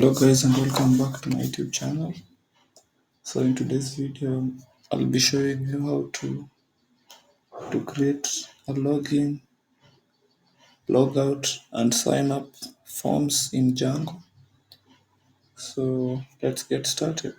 Hello guys and welcome back to my YouTube channel. So in today's video I'll be showing you how to create a login, logout and sign up forms in Django. So let's get started.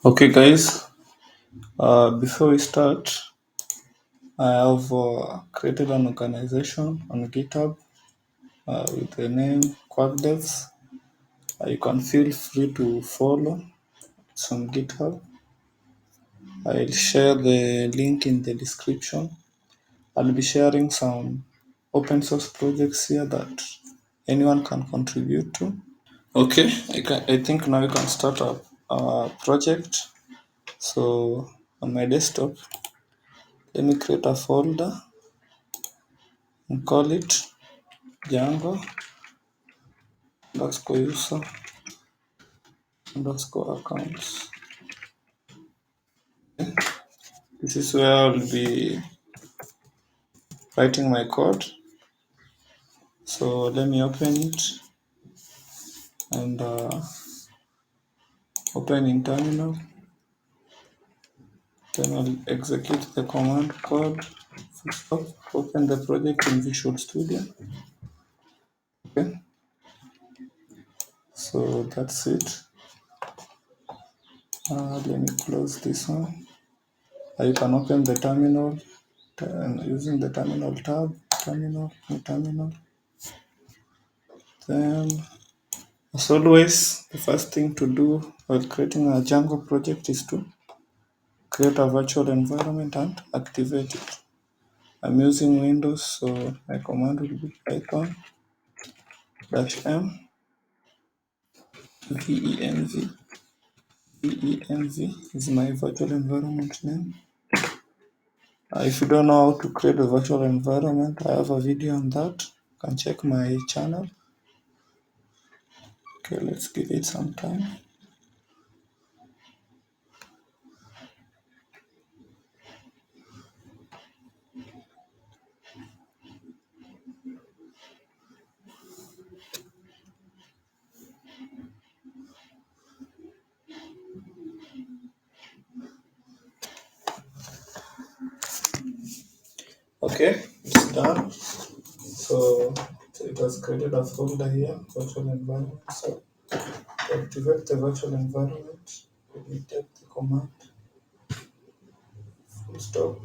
Okay guys, before we start, I have created an organization on GitHub with the name KwargDevs. You can feel free to follow. It's on GitHub. I'll share the link in the description. I'll be sharing some open source projects here that anyone can contribute to. Okay, I think now you can start a project. So on my desktop, let me create a folder and call it Django _user _accounts. This is where I'll be writing my code. So let me open it and open in terminal. Then I'll execute the command code. Open the project in Visual Studio. Okay, so that's it. Let me close this one. You can open the terminal using the terminal tab, new terminal. Then, as always, the first thing to do while creating a Django project is to create a virtual environment and activate it. I'm using Windows, so my command will be python -m venv is my virtual environment name. If you don't know how to create a virtual environment, I have a video on that. You can check my channel. Okay, let's give it some time. Okay, it's done. So it has created a folder here, virtual environment. So to activate the virtual environment, we type the command stop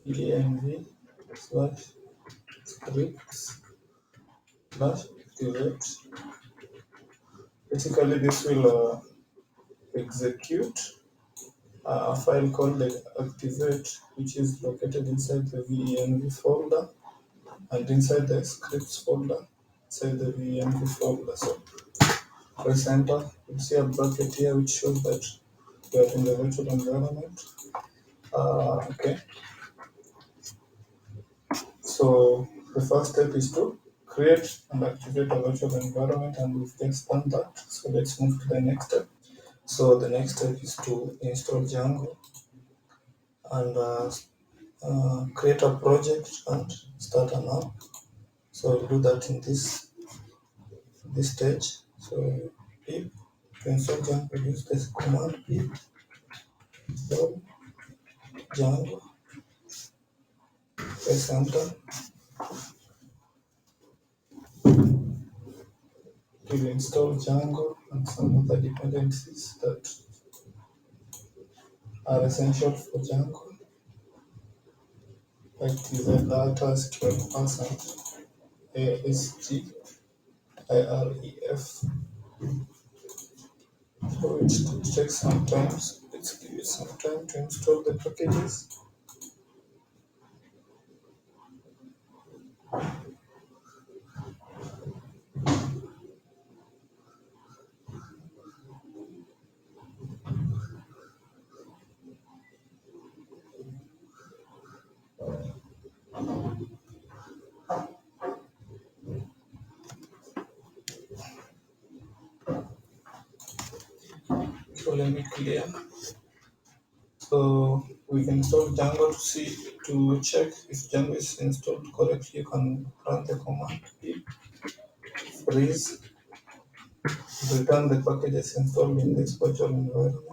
/env/scripts/activate. Basically, this will execute a file called activate, which is located inside the venv folder and inside the scripts folder inside the venv folder. So press enter. You'll see a bracket here which shows that we are in the virtual environment. Okay. So the first step is to create and activate a virtual environment, and we've just done that. So let's move to the next step. So the next step is to install Django and create a project and start an app. So we'll do that in this stage. So pip to install Django, use this command pip install Django. Press enter. It will install Django and some other dependencies that are essential for Django, like the data 12% ASGIREF. So it takes some time. Let's give it some time to install the packages. let me clear. So we can install Django to check if Django is installed correctly. You can run the command pip freeze to return the packages installed in this virtual environment.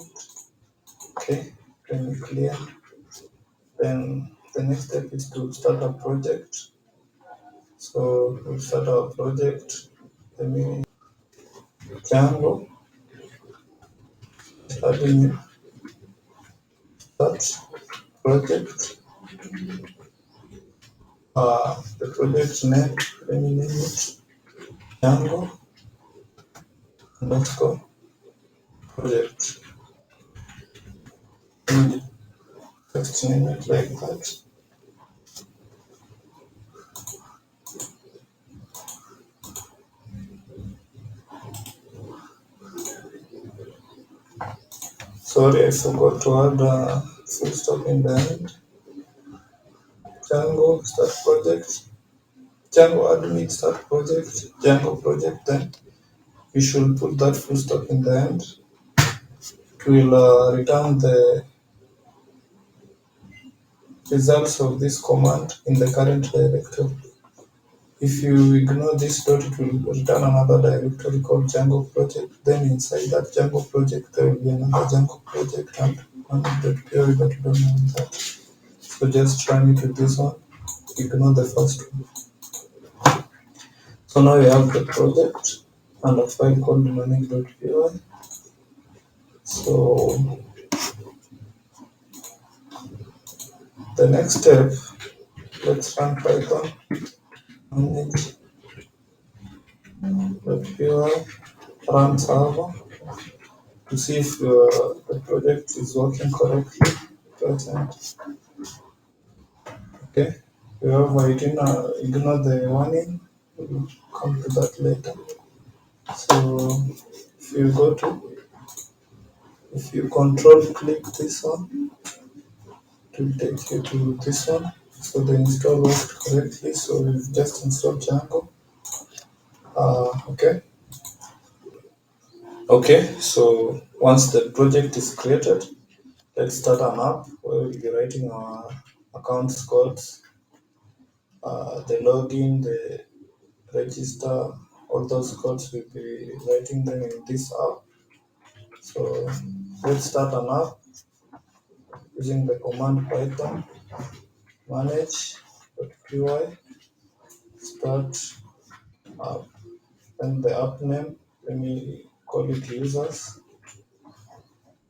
Okay, let me clear. Then the next step is to start a project. So we'll start our project. Let me Django starting start project. The project name, let me name it Django underscore project. Let me just name it like that. Sorry, I forgot to add a full stop in the end. Django start project. Django admin start project. Django project. Then we should put that full stop in the end. It will return the results of this command in the current directory. If you ignore this dot, it will return another directory called Django project. Then inside that Django project, there will be another Django project and one.py, but we don't want that. So just run it with this one. Ignore the first one. So now we have the project and a file called learning.py. So the next step, let's run Python manage.py run server to see if the project is working correctly. Present. Okay, we have ignore the warning. We'll come to that later. So if you control click this one, it will take you to this one. So the install worked correctly. So we've just installed Django. Okay. Okay. So once the project is created, let's start an app where we'll be writing our accounts codes, the login, the register, all those codes we'll be writing them in this app. So let's start an app using the command python manage.py start app. And the app name, let me call it users.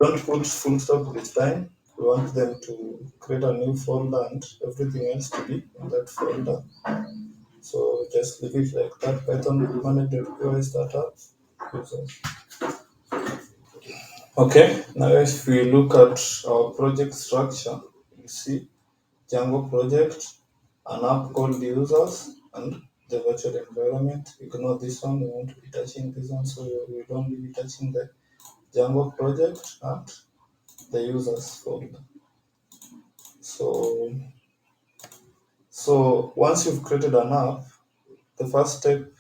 Don't put full stop this time. We want them to create a new folder and everything else to be in that folder. So just leave it like that. Python manage.py startup users. Okay, now if we look at our project structure, you see Django project, an app called users, and the virtual environment. Ignore this one, we won't be touching this one, so we don't be touching the Django project and the users folder. So once you've created an app, the first step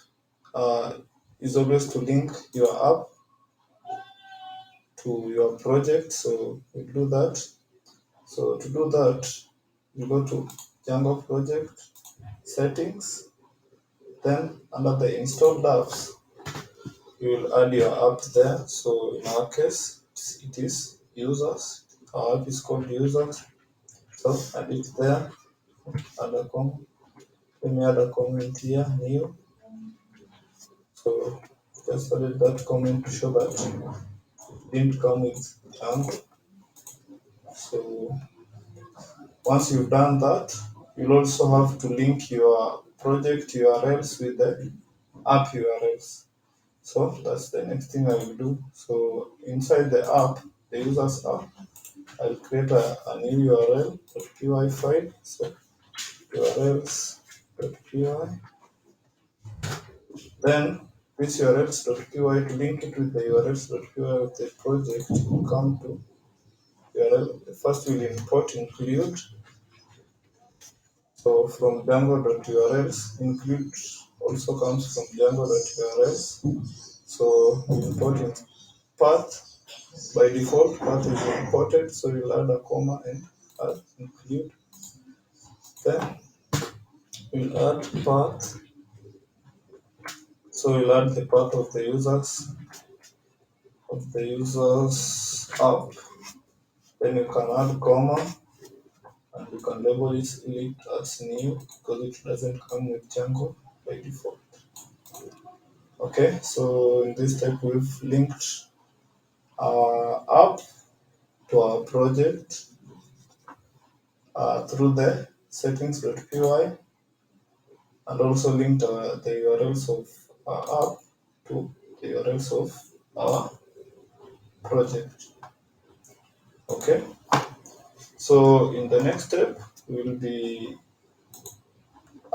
is always to link your app to your project. So we do that. So to do that, you go to Django project settings, then under the installed apps, you will add your app there. So in our case, it is users. Our app is called users. So add it there. Add a comment. Let me add a comment here, new. So just added that comment to show that it didn't come with Django. So once you've done that, you'll also have to link your project URLs with the app URLs. So that's the next thing I will do. So inside the app, the users app, I'll create a new URL.py file. So urls.py. Then this urls.py to link it with the urls.py of the project will come to URL. First we'll import include. So from Django.urls, include also comes from Django.urls. So we import in path By default, path is imported, so you'll add a comma and add include. Then we'll add path, so we'll add the path of the users app. Then you can add comma and you can label it as new because it doesn't come with Django by default. Okay, so in this step we've linked our app to our project through the settings.py and also linked the URLs of our app to the URLs of our project. Okay, so in the next step we will be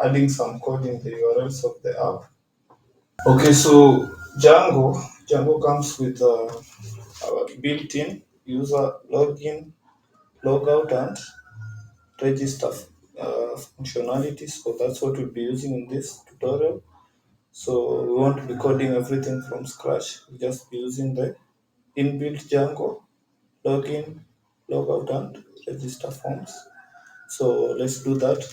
adding some code in the URLs of the app. Okay, so Django comes with our built-in user login, logout, and register functionality. So that's what we'll be using in this tutorial. So we won't be coding everything from scratch. We'll just be using the inbuilt Django login, logout, and register forms. So let's do that.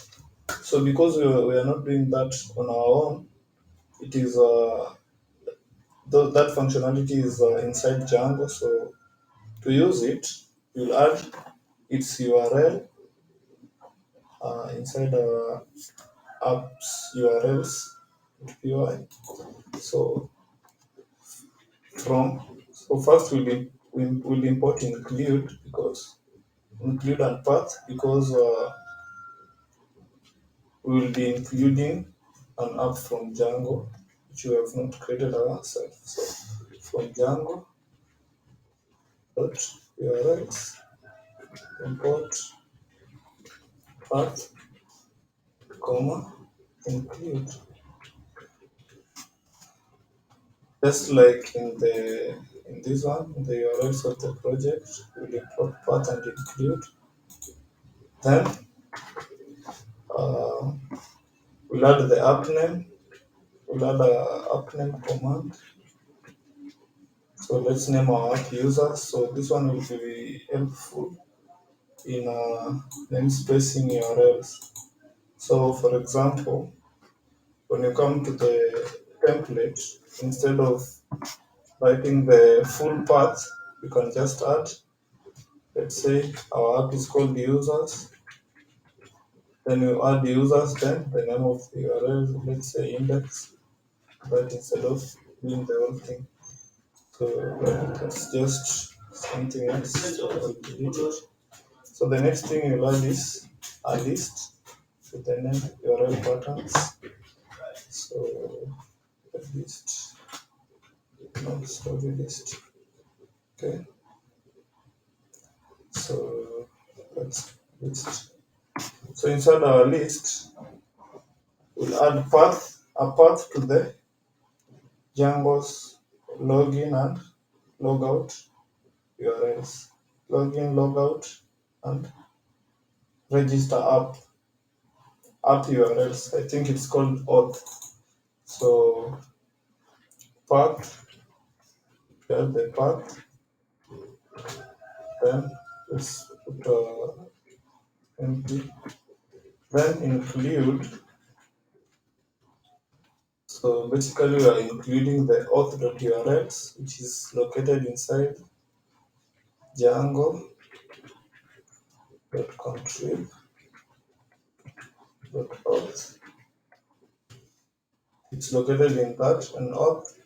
So because we are not doing that on our own, it is that functionality is inside Django. So to use it, you'll add its URL inside apps URLs py. So first we'll import include and path because we will be including an app from Django which we have not created ourselves. So from Django dot URLs import path comma include. Just like in this one, in the URLs of the project, we'll import path and include. Then uh, we'll add the app name. We'll add a app name command. So let's name our app user. So this one will be helpful in namespacing URLs. So for example, when you come to the template, instead of writing the full path, you can just add, let's say our app is called users. Then you add the users, then the name of the URL, let's say index, but instead of doing the whole thing. So that's just something else. So I'll delete it. So the next thing you'll add is a list with the name URL patterns. So a list, no, story list. Okay. So that's list. So inside our list, we'll add a path to the Django's login and logout URLs. Login, logout, and register app URLs. I think it's called auth. So path, get the path, then let's put empty, then include. So basically we are including the auth.urls, which is located inside django.contrib.auth. It's located in that and auth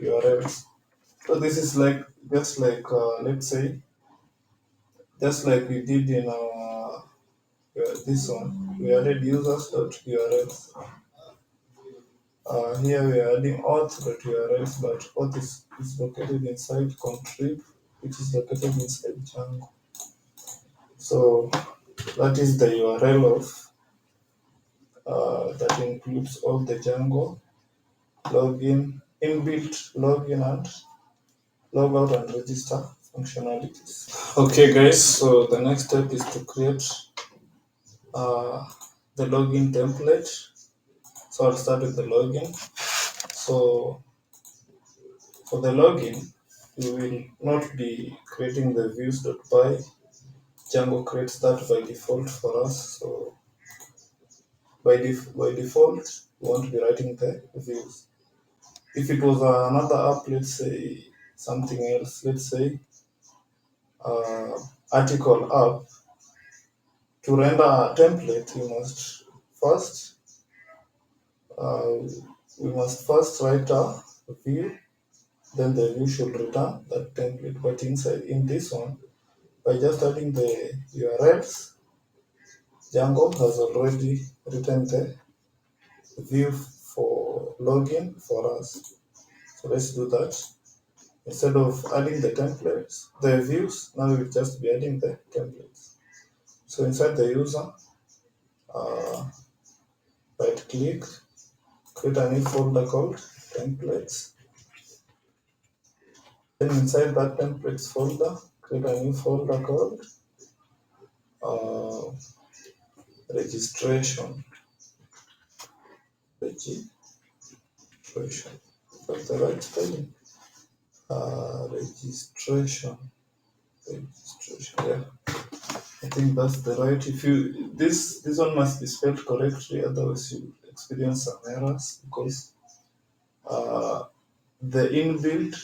URLs. So this is like just like let's say just like we did in our this one, we added users.urls. Here we are adding auth.urls, but auth is located inside contrib, which is located inside Django. So that is the URL of that includes all the Django login, inbuilt login and logout and register functionalities. Okay, guys. So the next step is to create the login template. So I'll start with the login. So for the login, we will not be creating the views.by. Django creates that by default for us. So by default, we won't be writing the views. If it was another app, let's say something else, let's say uh, article app, to render a template, first uh, we must first write a view, then the view should return that template. But in this one, by just adding the URLs, Django has already written the view for login for us. So let's do that. Instead of adding the templates, the views, now we'll just be adding the templates. So inside the user, uh, right click, create a new folder called templates. Then inside that templates folder, create a new folder called uh, registration. Registration. That's the right spelling. Registration. Registration. Yeah. I think that's the right. If you this one must be spelled correctly, otherwise you experience some errors because the inbuilt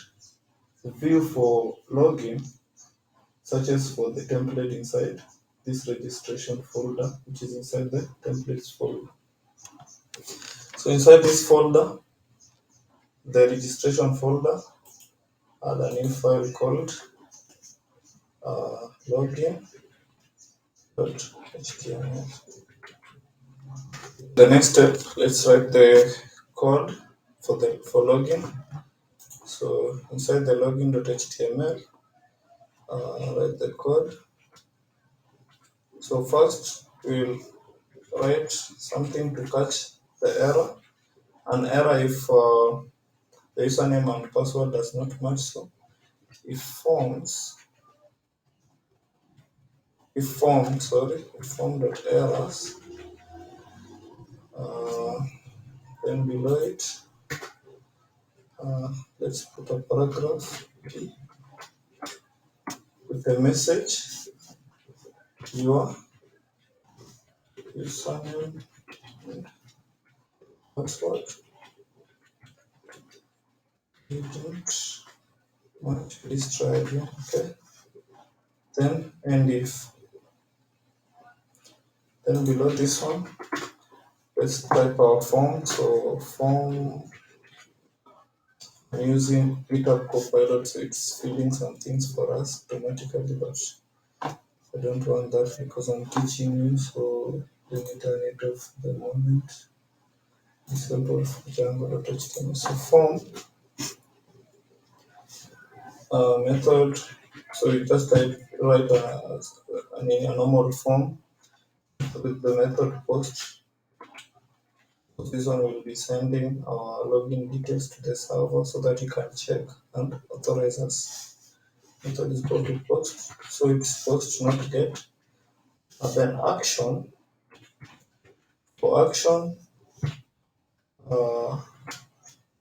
view for login, such as for the template inside this registration folder, which is inside the templates folder. So inside this folder, the registration folder, add a new file called login.html. The next step, let's write the code for login. So inside the login.html, write the code. So first we'll write something to catch the error. An error if the username and password does not match. So if form.errors, then below it, let's put a paragraph with a message, your username and password didn't match. Please try again. Okay. Then and if. Then below this one, let's type our form. So form, I'm using GitHub Copilot, so it's filling some things for us automatically, but I don't want that because I'm teaching you, so you need it of the moment. Disable Django.html. So form method. So you just write a normal form with the method post. So this one will be sending our login details to the server so that you can check and authorize us. Method is called post. So it's post, not get. And then action. For action, uh,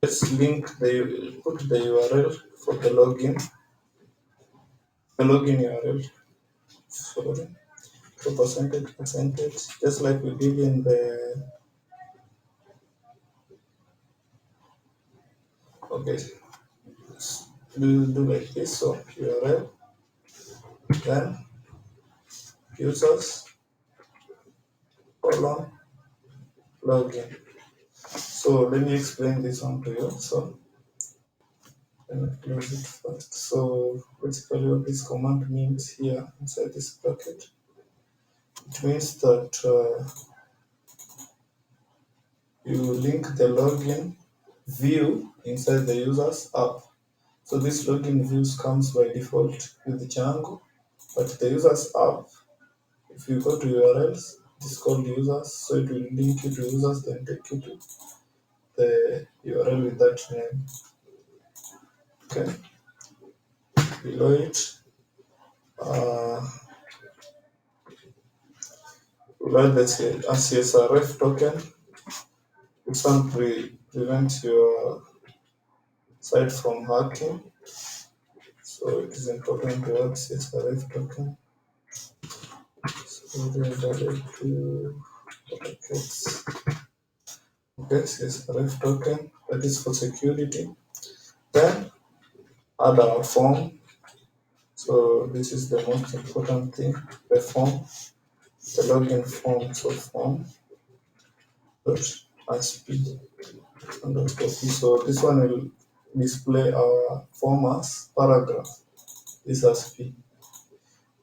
let's put the URL for the login URL. Sorry. So percentage, just like we did in the, okay, do like this. So URL, then users, colon, login. So let me explain this one to you. So let me close it first. So basically what this command means here inside this bracket, it means that you link the login view inside the user's app. So this login views comes by default with Django, but the user's app, if you go to URLs, it's called users, so it will link you to users, then take you to the URL with that name. Okay. Below it, we'll add the CSRF token. This one prevents your site from hacking. So it is important to add CSRF token. So we added to authenticates. Okay, CSRF token, that is for security. Then add our form. So this is the most important thing, the form, the login form. So form dot asp underscore p. So this one will display our form as paragraph. This as p.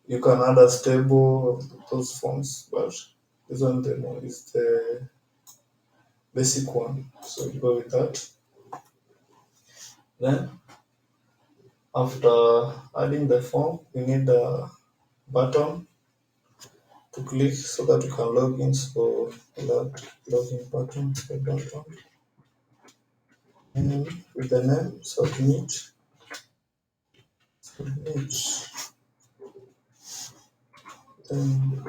You can add a table of those forms, but this one is the basic one. So you go with that. Then after adding the form, we need a button to click so that you can log in. So that login button, the button, and with the name submit, then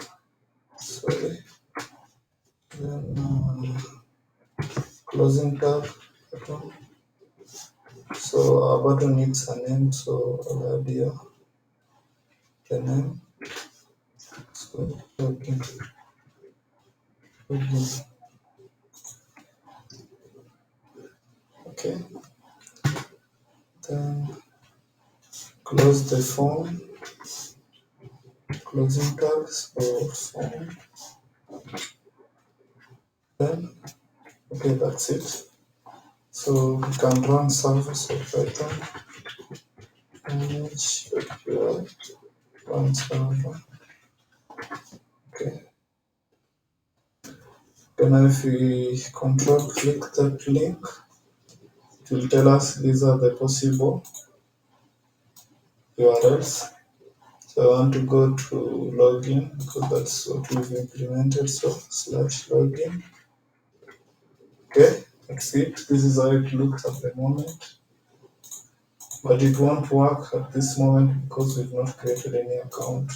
sorry, then closing tab button. So our button needs a name, so I'll add here the name. So login. Okay. Then close the form, closing tags for form. Then okay, that's it. So we can run service of Python image API run server. Okay. Then if we control click that link, it will tell us these are the possible URLs. So I want to go to login because that's what we've implemented. So /login. Okay, that's it. This is how it looks at the moment. But it won't work at this moment because we've not created any account.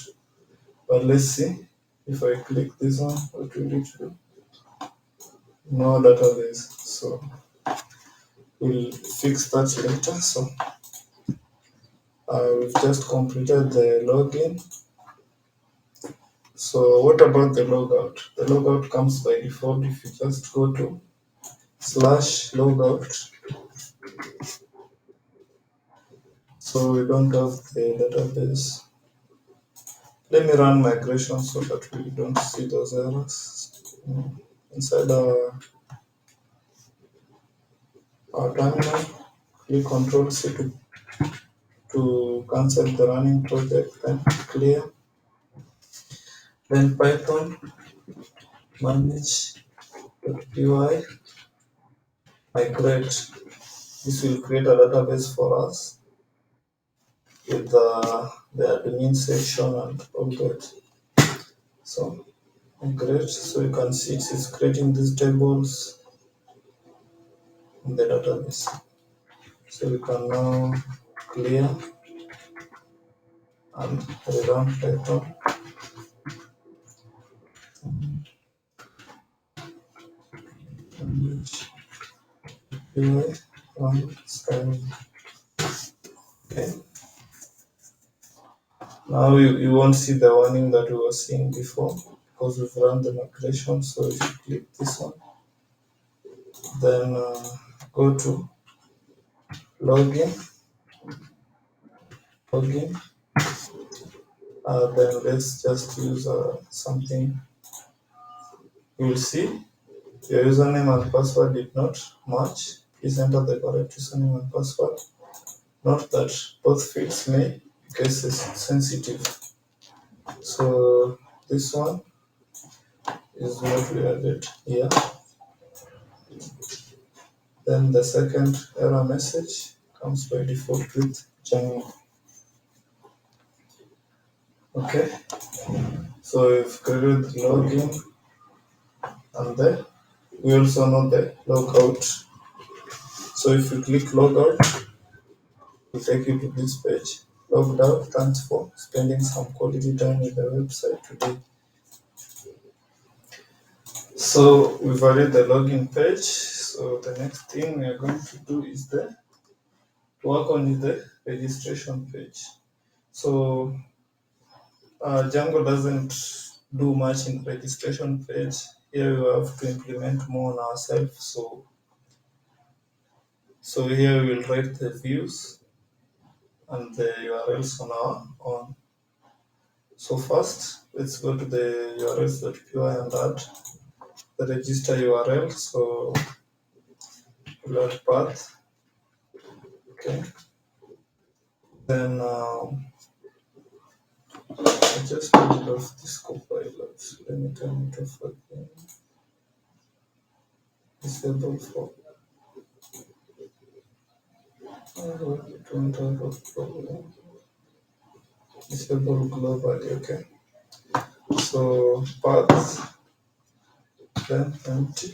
But let's see. If I click this one, what will it do? No database. So we'll fix that later. So we've just completed the login. So what about the logout? The logout comes by default if you just go to /logout. So we don't have the database. Let me run migration so that we don't see those errors. Inside our terminal, click Ctrl C to cancel the running project, then clear. Then Python manage.py migrate. This will create a database for us with the admin section and all that. So migrate, so you can see it is creating these tables in the database. So we can now clear and rerun Python. Run style. Okay. Now you won't see the warning that we were seeing before because we've run the migration. So if you click this one, then go to login. Then let's just use something. You will see your username and password did not match. Please enter the correct username and password. Note that both fields may be case sensitive. So this one is what we added here. Then the second error message comes by default with Django. Okay, so we've created the login, and then we also know the logout. So if you click logout, it will take you to this page. Logged out, thanks for spending some quality time with the website today. So we've added the login page. So the next thing we are going to do is the work on is the registration page. So Django doesn't do much in registration page. Here we have to implement more on ourselves. So here we will write the views and the URLs on our own. So first, let's go to the urls.py and add the register URL. So we'll add path. Okay. Then I just turned off this copilot. Let me turn it off again. Disable for. Don't have a problem. Disable globally. Okay. So path, then empty.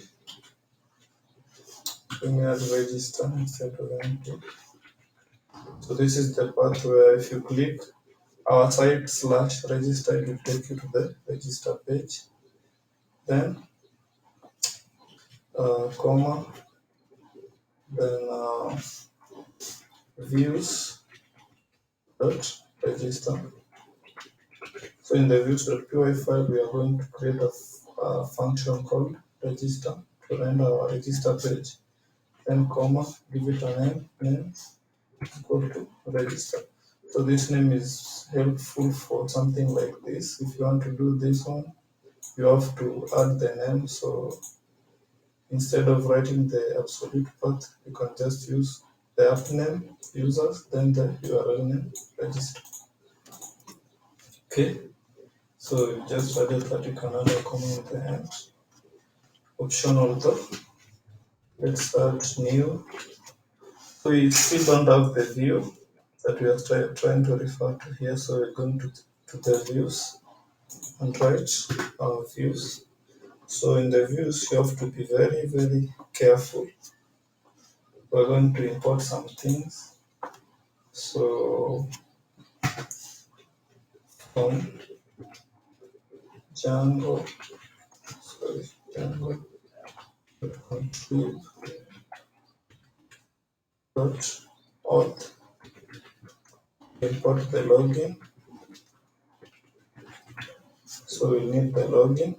Let me add register instead of empty. So this is the path where if you click our site /register, it will take you to the register page. Then comma, then views dot register. So in the views.py file, we are going to create a function called register to render our register page. Then comma, give it a name equal to register. So this name is helpful for something like this. If you want to do this one, you have to add the name. So instead of writing the absolute path, you can just use the app name, users, then the URL name, register. Okay. So you just added that. You can add a comment at the end. Optional though. Let's start new. So we still don't have the view that we are trying to refer to here. So we're going to the views and write our views. So in the views, you have to be very, very careful. We're going to import some things. So from Django contrib auth, import the login. So we need the login.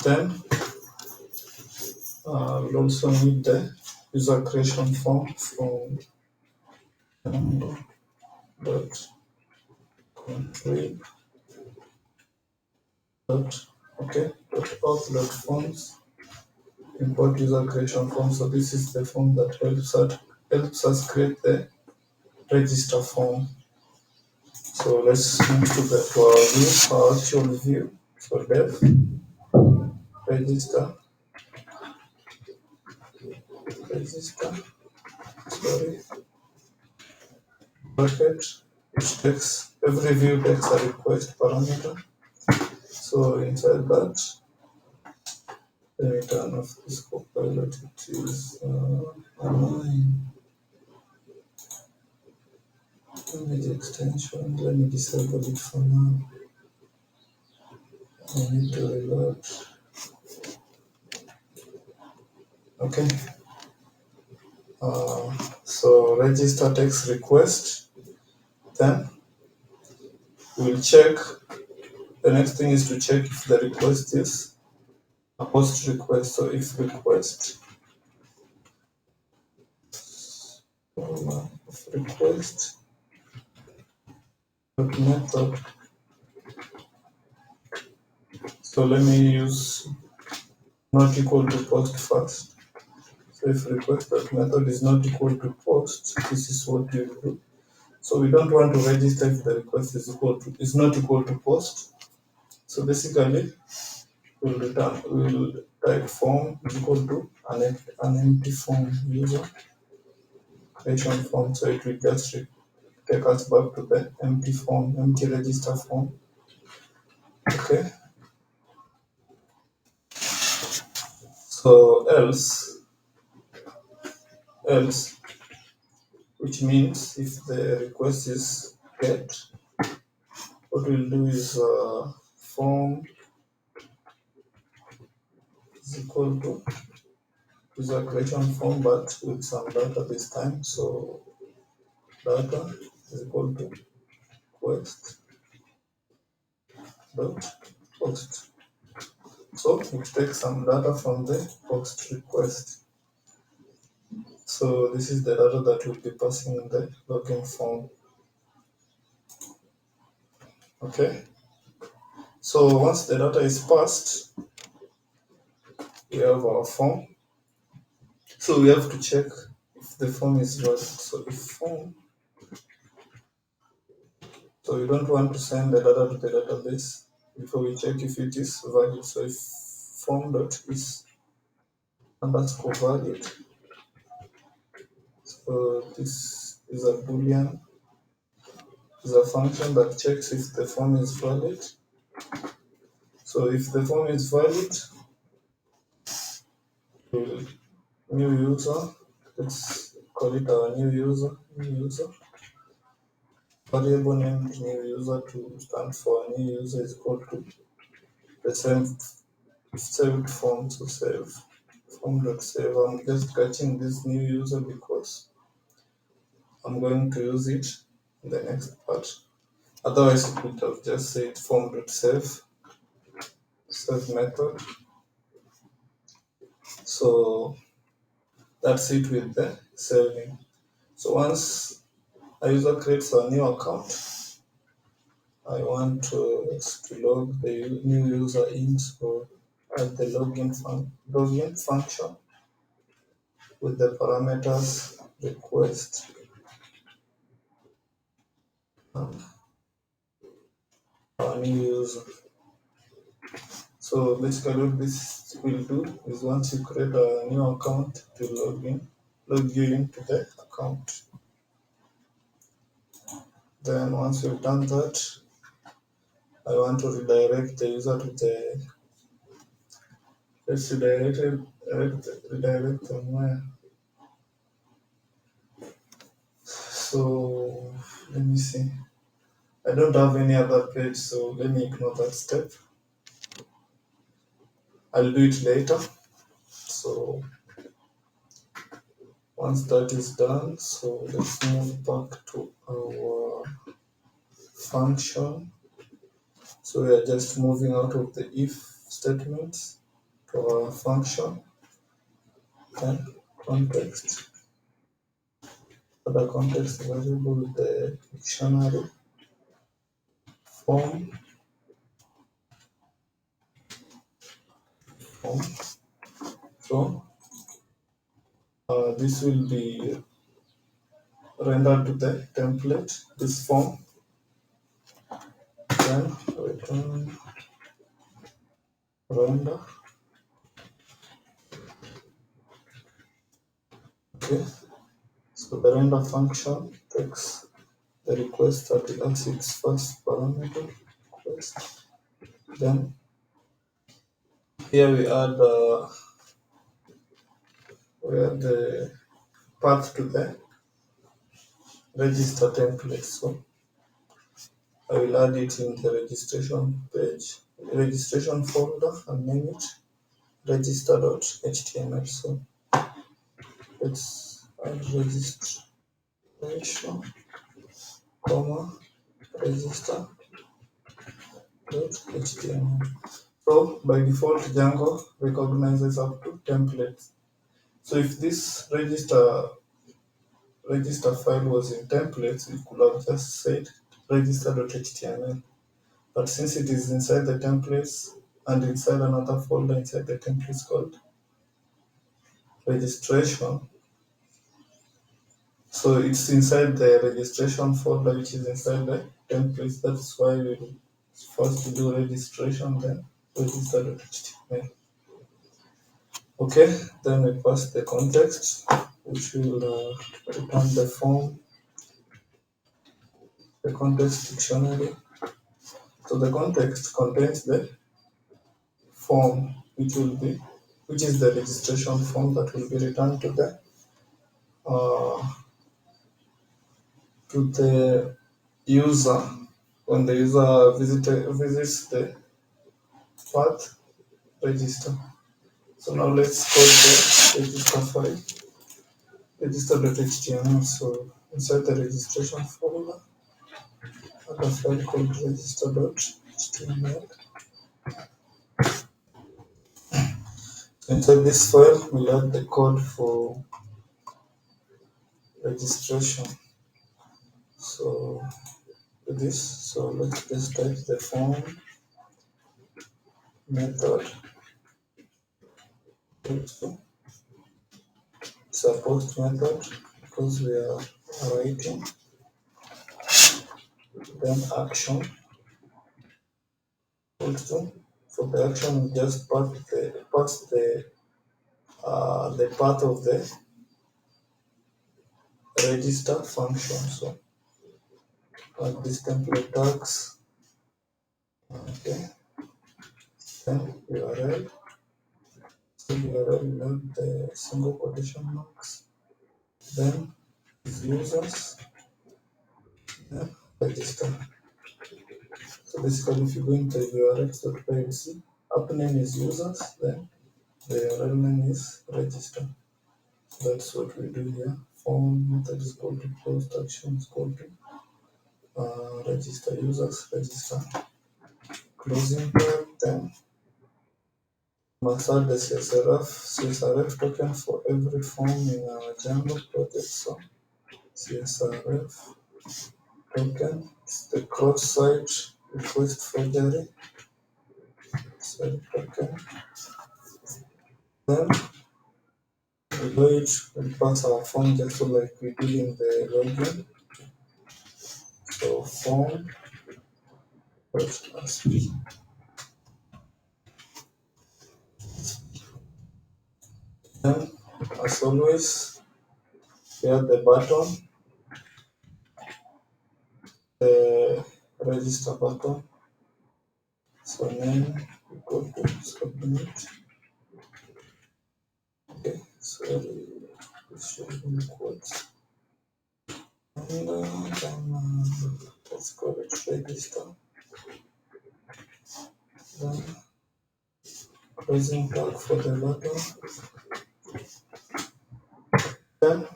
Then we'll also need the user creation form from Django.contrib. Auth.forms, import user creation form. So this is the form that helps us create the register form. So let's move to our view, our actual view. So dev register, sorry, bracket, which takes every view takes a request parameter. So inside that, let me turn off this copilot. It is annoying. Image extension. Let me disable it for now. I need to reload. Okay. So register takes request. Then we'll check. The next thing is to check if the request is a post request. So if request request method. So let me use not equal to post first. So if request.method is not equal to post, this is what you do. So we don't want to register if the request is not equal to post. So basically, we'll type form is equal to an empty form user creation form. So it will just take us back to the empty form, empty register form. Okay. So else, which means if the request is get, what we'll do is form is equal to user creation form, but with some data this time. So data is equal to request dot post. So it takes some data from the post request. So this is the data that will be passing in the login form. Okay. So once the data is passed, we have our form. So we have to check if the form is valid. So if form, so we don't want to send the data to the database before we check if it is valid. So if form dot is underscore valid, so this is a boolean, is a function that checks if the form is valid. So if the form is valid, new user, let's call it our new user, variable named new user to stand for new user is equal to the same saved form. So save form.save. I'm just catching this new user because I'm going to use it in the next part. Otherwise, it would have just said form.save save method. So that's it with the saving. So once a user creates a new account, I want to log the new user in. So add the login function with the parameters request and our new user. So basically what this will do is once you create a new account to log you into the account. Then once you've done that, I want to redirect the user to the, let's redirect them where. So let me see. I don't have any other page, so let me ignore that step. I'll do it later. So once that is done, so let's move back to our function. So we are just moving out of the if statements to our function and context. For the context variable, the dictionary form. So this will be rendered to the template, this form. Then return render. Okay. So the render function takes the request as its first parameter request. Then here we add the path to the register template. So I will add it in the registration page, registration folder, and name it register.html. So let's add registration, register.html. So by default, Django recognizes up to templates. So if this register file was in templates, we could have just said register.html. But since it is inside the templates and inside another folder inside the templates called registration, so it's inside the registration folder which is inside the templates. That's why we first do registration, then register.html. Okay, then we pass the context, which will return the form, the context dictionary. So the context contains the form, which is the registration form that will be returned to the user when the user visits the path register. So now let's code the register file, register.html. So inside the registration folder, add a file called register.html. Inside this file, we'll add the code for registration. So let's just type the form method. It's a post method because we are writing. Then action. Also, for the action, we just pass the path of the register function. So add this template tags. Okay. Then URL. So URL will have the single quotation marks. Then users. Then register. So basically, if you go into urx.py, you see app name is users. Then the URL name is register. That's what we do here. Form method is called to post, action is called to register users, register closing tag. Then must add the CSRF token for every form in our Django project. So CSRF token is the cross-site request forgery site token. Then below it we pass our form just like we did in the login. So form .asp. Then as always, we have the button, the register button. So name equal to submit. Okay, so this should be quotes. And then let's call it register. Then closing tag for the button. Then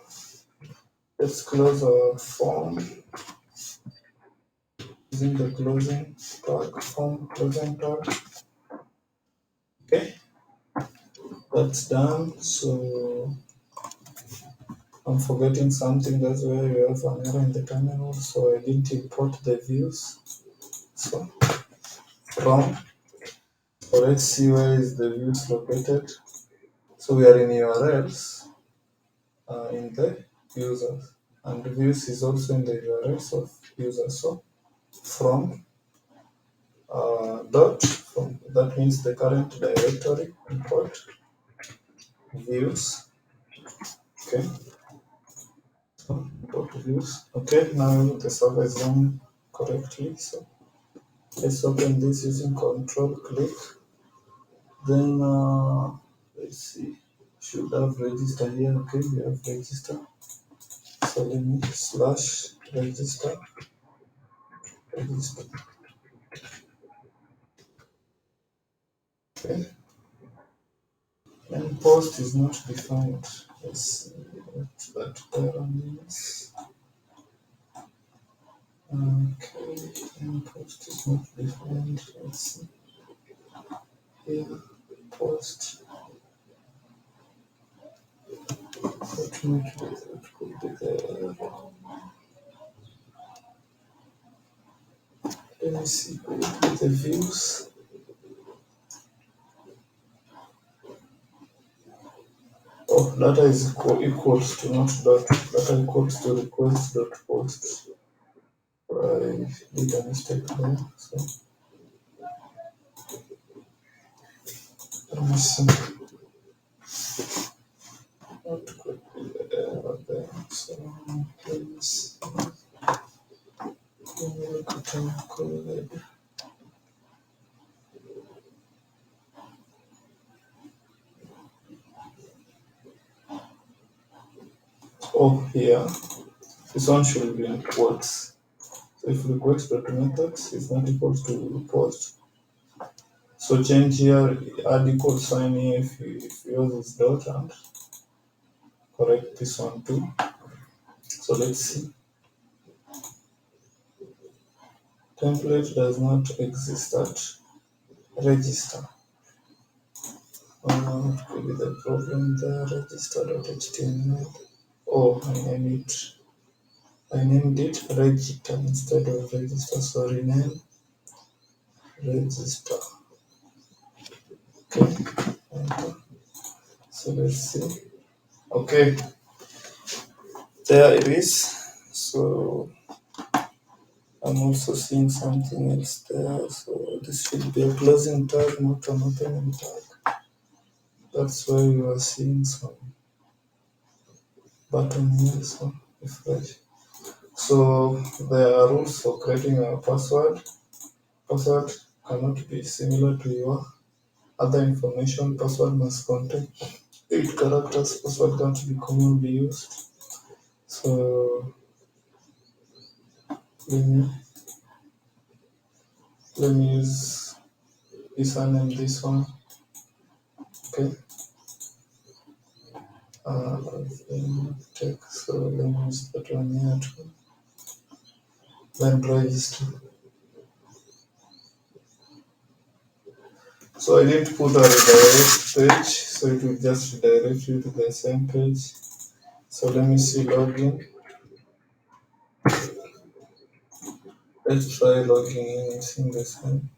let's close our form using the closing tag, form closing tag. Okay, that's done. So I'm forgetting something. That's where you have an error in the terminal. So I didn't import the views. So from, so let's see where is the views located. So we are in URLs in the users, and views is also in the URLs of users. So from dot from, that means the current directory, import views. Okay, so import views. Okay, now the server is running correctly. So let's open this using control click. Then let's see, should have register here. Okay, we have register. So let me slash register. Okay, and post is not defined. Let's see what that error means. Okay, and post is not defined. Let's see here, post. What could be the error? Let me see, could it be the views? Oh, data is equals to not dot. Data equals to request dot post. I did a mistake there. So let me see. What could be the error there? So please let me look at our code. Oh, here. This one should be in quotes. So if request dot methods is not equal to post, So change here, add equal sign here if yours is dot, and correct this one too. So let's see. Template does not exist at register. What could be the problem there? Register.html. Oh, I named it register instead of register. So rename register. Okay. So let's see. Okay, there it is. So I'm also seeing something else there. So this should be a closing tag, not an opening tag. That's why you are seeing some button here. So refresh. So there are rules for creating a password. Password cannot be similar to your other information. Password must contain 8 characters. Password can't be commonly used. So let me use this one and this one. Okay. Take, so let me use that one here too. Then register. So I didn't put a redirect page, so it will just redirect you to the same page. So let me see login. Let's try logging in using the same.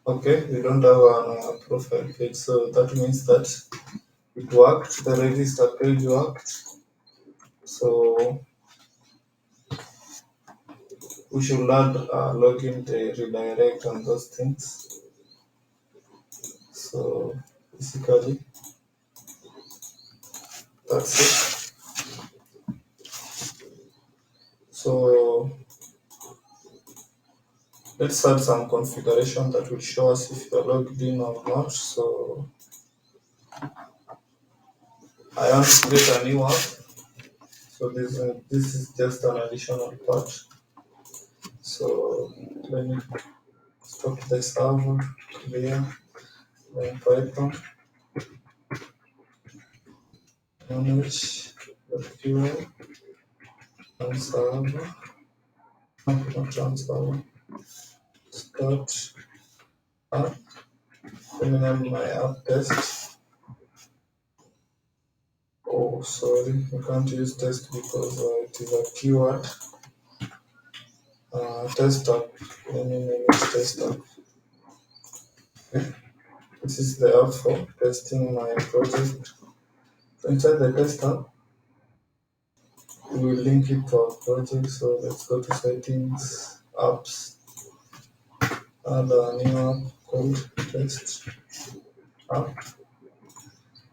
Okay, we don't have a profile page, so that means that it worked. The register page worked. So we should add login, the redirect, and those things. So basically, that's it. So let's add some configuration that will show us if you're logged in or not. So I want to create a new app. So this is just an additional part. So let me stop the server, clear, then Python, manage.py, run server, not run server, start app. Let me name my app test. Oh, sorry, we can't use test because it is a keyword. Test app. Let me name it test app. Okay. This is the app for testing my project. So inside the test app, we will link it to our project. So let's go to settings, apps, add a new app called test app.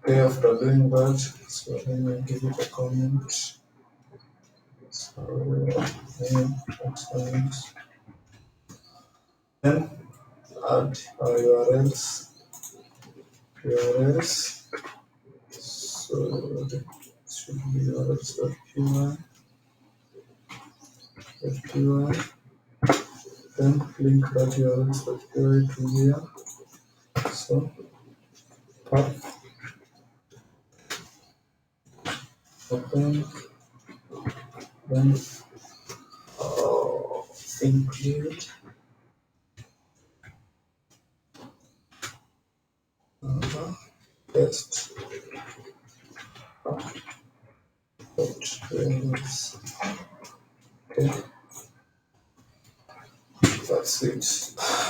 Okay, after doing that, so let me give it a comment. So name, then add URLs. So that should be URLs.py. Then link that URLs.py to here. So path open, then include test URLs. Okay, that's it.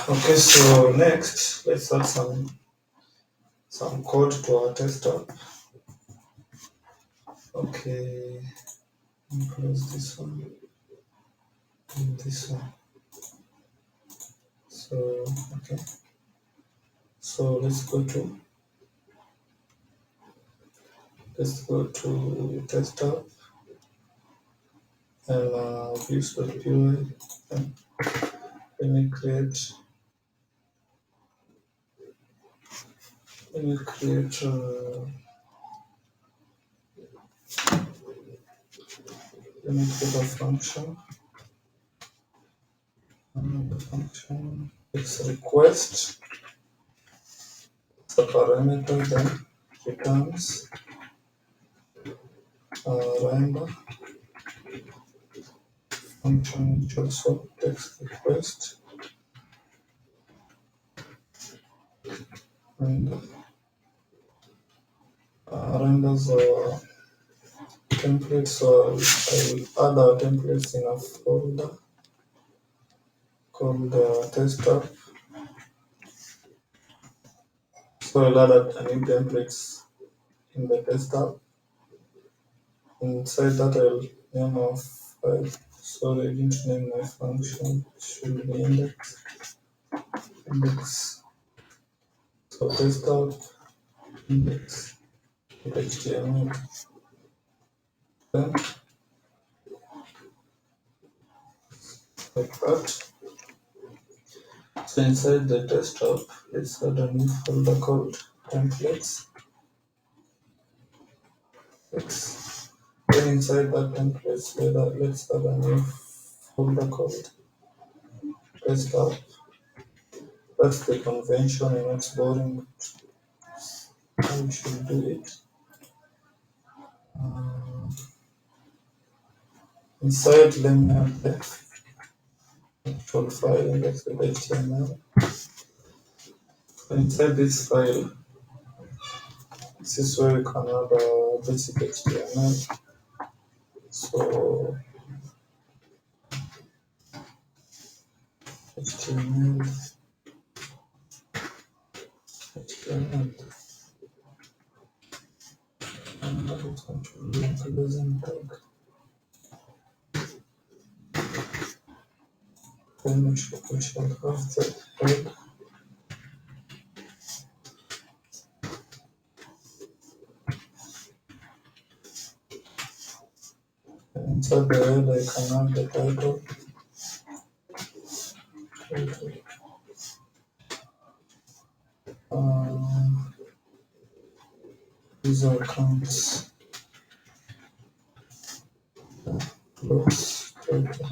Okay, so next let's add some code to our test app. Okay, close this one and this one. So okay, so let's go to test app and views.py, and let me create a function. The function It's request, the parameter, then returns render function which also takes request and renders templates. So I will add our templates in a folder called test app. So I'll add a new templates in the test app. Inside that I'll name our file. Sorry, I didn't name my function. It should be index. So test app index HTML. Then like that. So inside the desktop, let's add a new folder called templates. Then inside that templates, let's add a new folder called desktop. That's the convention and it's boring. How we should do it. Inside, let me add the actual file index.html. Inside this file, this is where we can add a basic HTML. So HTML, and that is going to be inclusion tag. Then we shall have the head. Inside the head, I can add the title. User accounts. Plus title.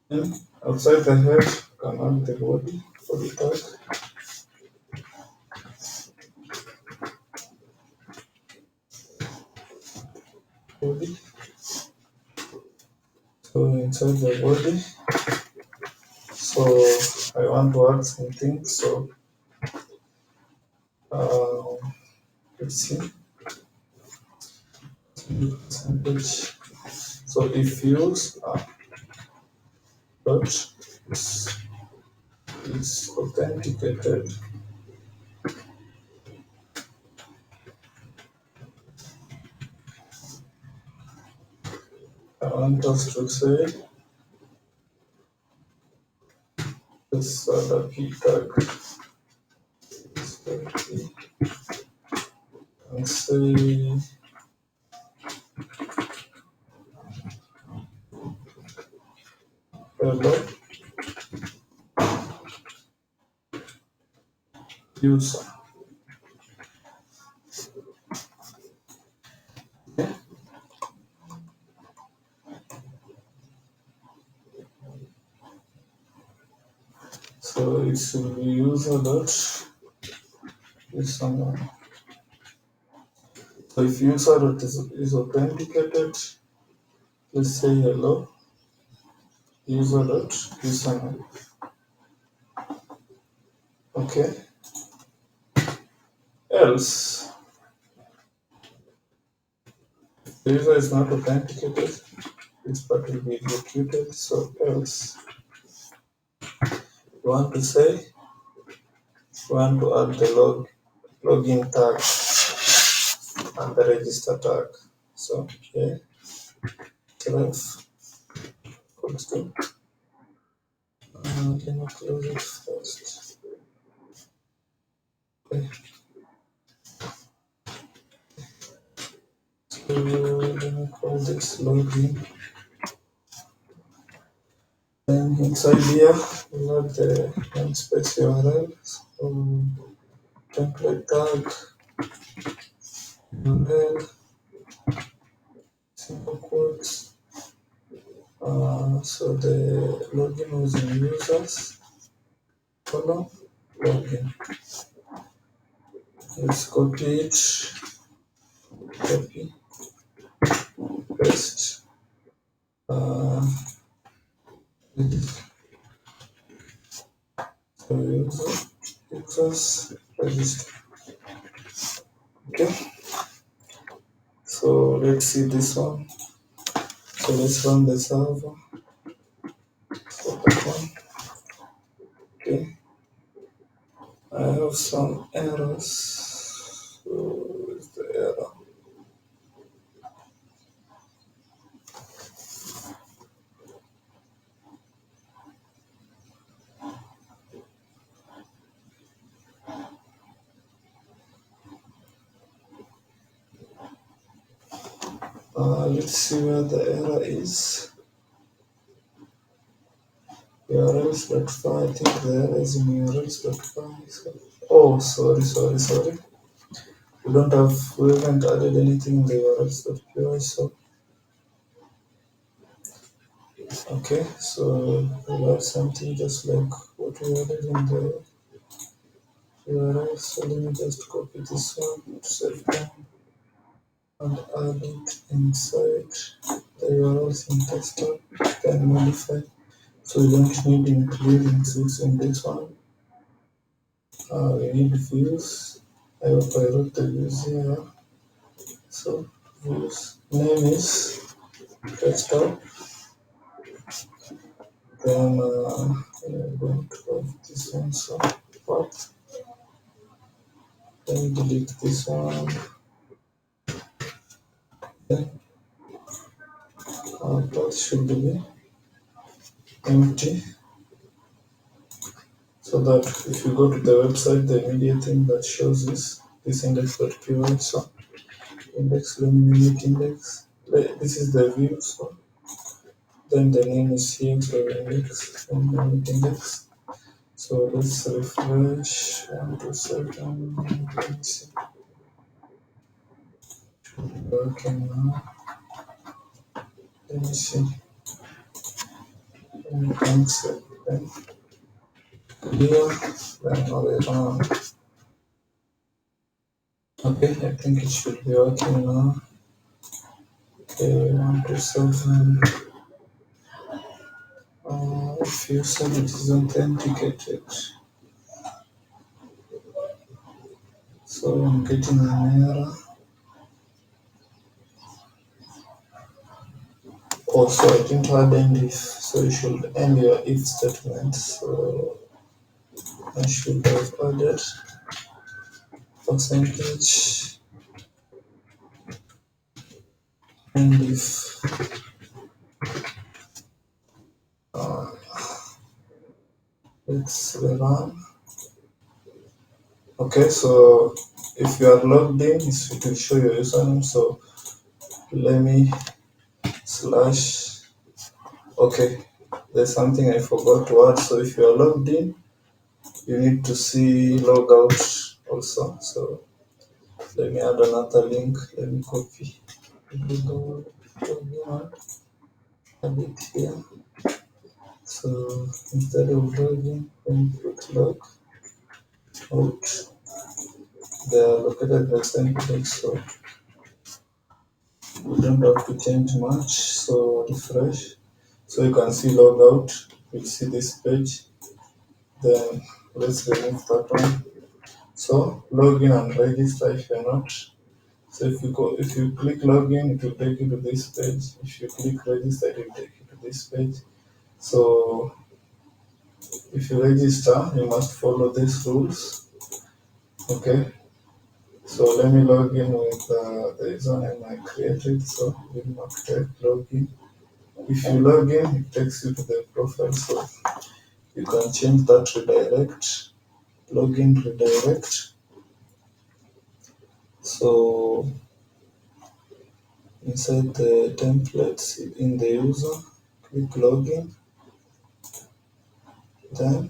Then outside the head, you can add the body for the tag. Body. So inside the body, so I want to add something. So let's see. Percentage. So if use dot is authenticated, I want us to say this the key tag is the key and say hello user. Okay. So it should be user dot is someone. So if user dot is authenticated, let's say hello user dot username. Okay. Else, the user is not authenticated, this part will be executed. So else, we want to say we want to add the login tag and the register tag. So okay, ref equals to. Let me close it first. Okay. So let me call this login. Then inside here, we'll add the namespace URL. So template tag URL simple quotes So the login was in users column login. Let's copy it, copy, paste. So users register. Okay. So let's see this one. So let's run the server. So that one. Okay. I have some errors. So where's the error? Let's see where the error is. URLs.py. I think the error is in URLs.py. So, oh, sorry. We haven't added anything in the URLs.py. So, okay, so we'll add something just like what we added in the URL. So let me just copy this one to save time and add it inside the URLs in tester, then modify. So we don't need including six in this one. We need views. I hope I wrote the views here. So views name is tester. Then we're going to have this one. So path. Then delete this one. Then our path should be empty. So that if you go to the website, the immediate thing that shows is this index.py. So index, let me make index. This is the view. So then the name is here. So index, and make index. So let's refresh 127. Let me see. Working now. Let me see. Let me cancel. Then here. Then around. Okay, I think it should be working now. Okay, 127. If you said it is authenticated, so I'm getting an error. Also, I didn't add end if, so you should end your if statement. So I should have added percentage end if. Let's run. Okay, so if you are logged in, it will show your username. So let me slash. Okay, there's something I forgot to add. So if you are logged in, you need to see logout also. So let me add another link. Let me copy. Add it here. So instead of login, let me put log out. They are located at the same place, so we don't have to change much. So refresh. So you can see logout. You'll see this page. Then let's remove that one. So login and register if you're not. So if you click login, it will take you to this page. If you click register, it will take you to this page. So if you register, you must follow these rules. Okay. So let me log in with the username I created. So we'll take login. If you log in, it takes you to the profile. So you can change that redirect, login redirect. So inside the templates in the user, click login. Then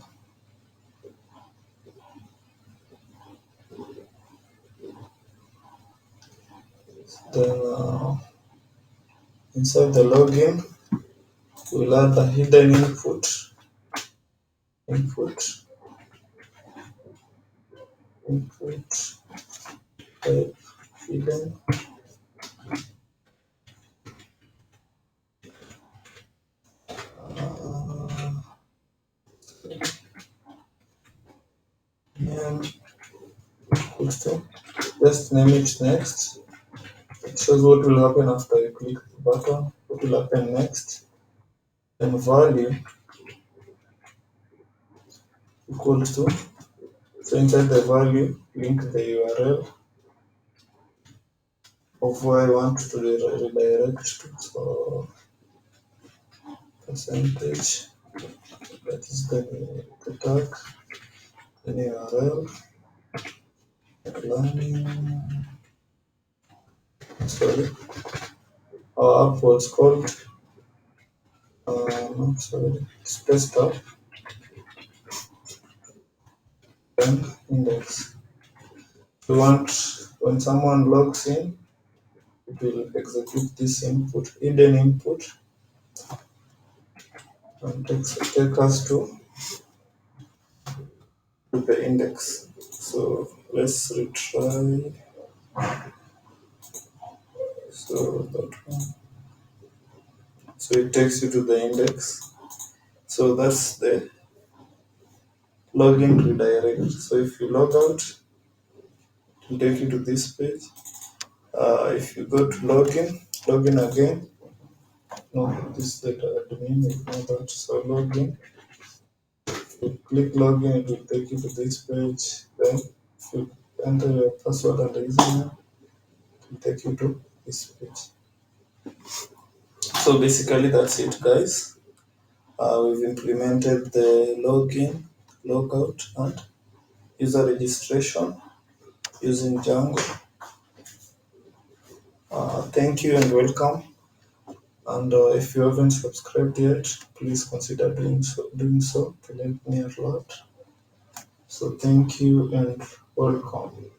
inside the login, We'll add a hidden input, input type hidden. Name equals to, just name it next. It shows what will happen after you click the button, what will happen next. Then value equals to, so inside the value, link the URL of where I want to redirect to. So percentage, that is the tag, then URL, learning, sorry, our app was called, no, sorry, space tab, then index. We want, when someone logs in, it will execute this input, hidden input, and take us to the index. So let's retry. So that one. So it takes you to the index. So that's the login redirect. So if you log out, it will take you to this page. If you go to login again. No, this data admin, ignore that. So login. If you click login, it will take you to this page. Then if you enter your password and username, it will take you to this page. So basically that's it, guys. We've implemented the login, logout, and user registration using Django. Thank you and welcome. And if you haven't subscribed yet, please consider doing so to help me a lot. So thank you and welcome.